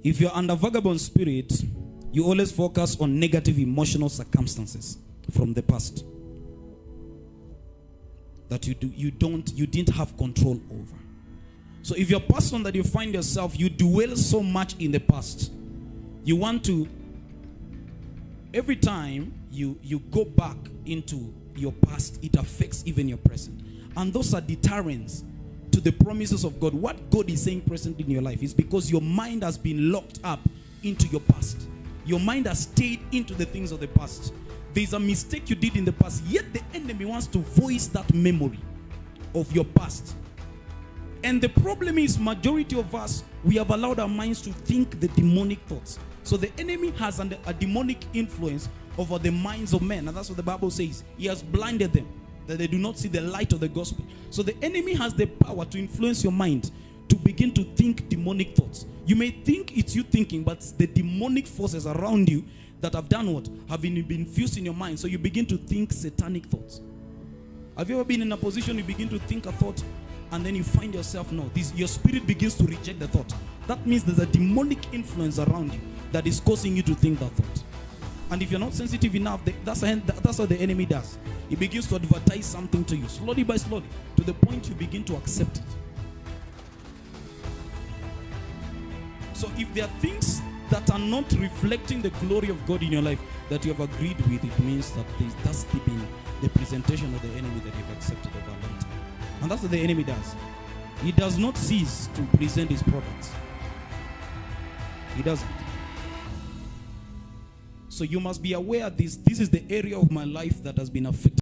If you're under vagabond spirit, you always focus on negative emotional circumstances from the past that you didn't have control over. So if you're a person that you find yourself, you dwell so much in the past, you want to, every time you go back into your past, it affects even your present. And those are deterrents to the promises of God. What God is saying present in your life is because your mind has been locked up into your past. Your mind has stayed into the things of the past. There's a mistake you did in the past, yet the enemy wants to voice that memory of your past. And the problem is, majority of us, we have allowed our minds to think the demonic thoughts. So the enemy has a demonic influence over the minds of men. And that's what the Bible says. He has blinded them, that they do not see the light of the gospel. So the enemy has the power to influence your mind to begin to think demonic thoughts. You may think it's you thinking, but it's the demonic forces around you that have done what? Have been infused in your mind. So you begin to think satanic thoughts. Have you ever been in a position you begin to think a thought and then you find yourself, no, your spirit begins to reject the thought? That means there's a demonic influence around you that is causing you to think that thought. And if you're not sensitive enough, that's what the enemy does. He begins to advertise something to you, slowly by slowly, to the point you begin to accept it. So if there are things that are not reflecting the glory of God in your life that you have agreed with, it means that that's been the presentation of the enemy that you've accepted over a long time. And that's what the enemy does. He does not cease to present his products. He doesn't. So you must be aware this is the area of my life that has been affected.